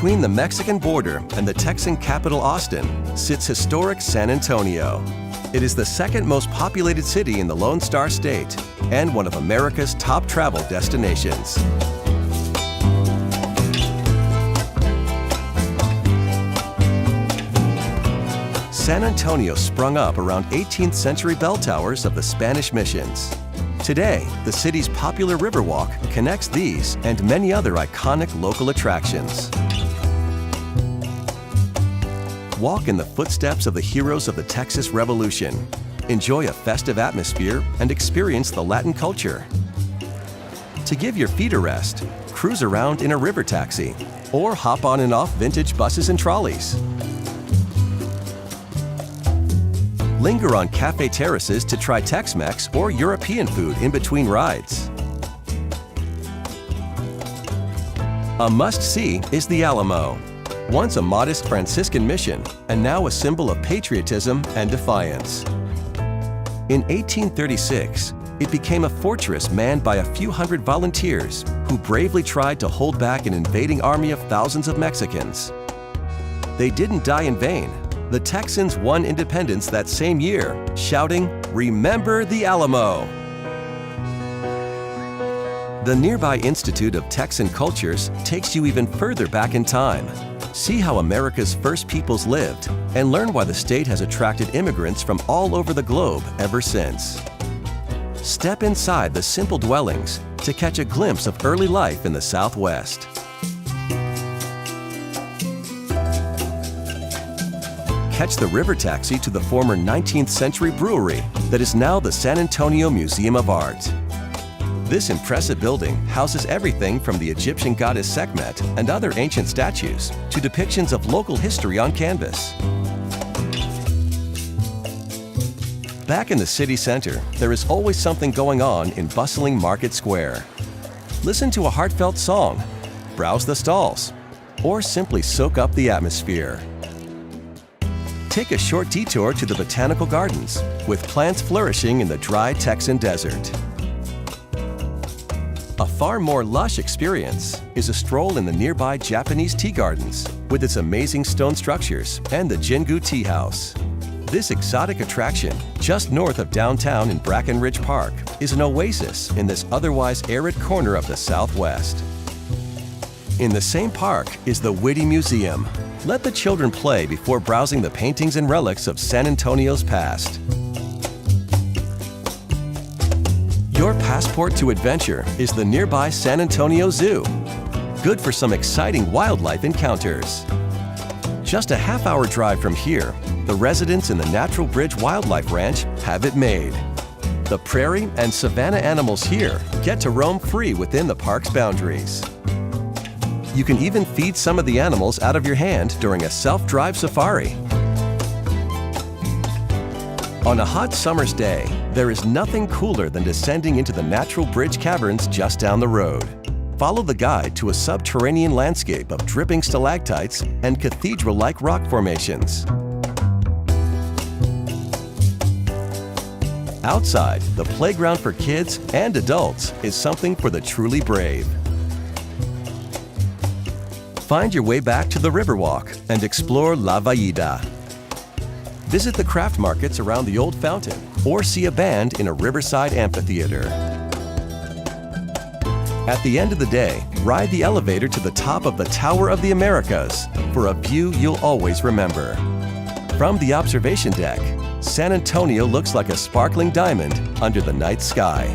Between the Mexican border and the Texan capital Austin sits historic San Antonio. It is the second most populated city in the Lone Star State and one of America's top travel destinations. San Antonio sprung up around 18th century bell towers of the Spanish missions. Today, the city's popular Riverwalk connects these and many other iconic local attractions. Walk in the footsteps of the heroes of the Texas Revolution. Enjoy a festive atmosphere and experience the Latin culture. To give your feet a rest, cruise around in a river taxi or hop on and off vintage buses and trolleys. Linger on cafe terraces to try Tex-Mex or European food in between rides. A must-see is the Alamo, once a modest Franciscan mission and now a symbol of patriotism and defiance. In 1836, it became a fortress manned by a few hundred volunteers who bravely tried to hold back an invading army of thousands of Mexicans. They didn't die in vain. The Texans won independence that same year, shouting, "Remember the Alamo!" The nearby Institute of Texan Cultures takes you even further back in time. See how America's first peoples lived and learn why the state has attracted immigrants from all over the globe ever since. Step inside the simple dwellings to catch a glimpse of early life in the Southwest. Catch the river taxi to the former 19th century brewery that is now the San Antonio Museum of Art. This impressive building houses everything from the Egyptian goddess Sekhmet and other ancient statues to depictions of local history on canvas. Back in the city center, there is always something going on in bustling Market Square. Listen to a heartfelt song, browse the stalls, or simply soak up the atmosphere. Take a short detour to the Botanical Gardens, with plants flourishing in the dry Texan desert. A far more lush experience is a stroll in the nearby Japanese tea gardens, with its amazing stone structures and the Jingu Tea House. This exotic attraction, just north of downtown in Brackenridge Park, is an oasis in this otherwise arid corner of the Southwest. In the same park is the Whitty Museum. Let the children play before browsing the paintings and relics of San Antonio's past. Your passport to adventure is the nearby San Antonio Zoo. Good for some exciting wildlife encounters. Just a half-hour drive from here, the residents in the Natural Bridge Wildlife Ranch have it made. The prairie and savanna animals here get to roam free within the park's boundaries. You can even feed some of the animals out of your hand during a self-drive safari. On a hot summer's day, there is nothing cooler than descending into the Natural Bridge Caverns just down the road. Follow the guide to a subterranean landscape of dripping stalactites and cathedral-like rock formations. Outside, the playground for kids and adults is something for the truly brave. Find your way back to the Riverwalk and explore La Vallida. Visit the craft markets around the old fountain or see a band in a riverside amphitheater. At the end of the day, ride the elevator to the top of the Tower of the Americas for a view you'll always remember. From the observation deck, San Antonio looks like a sparkling diamond under the night sky.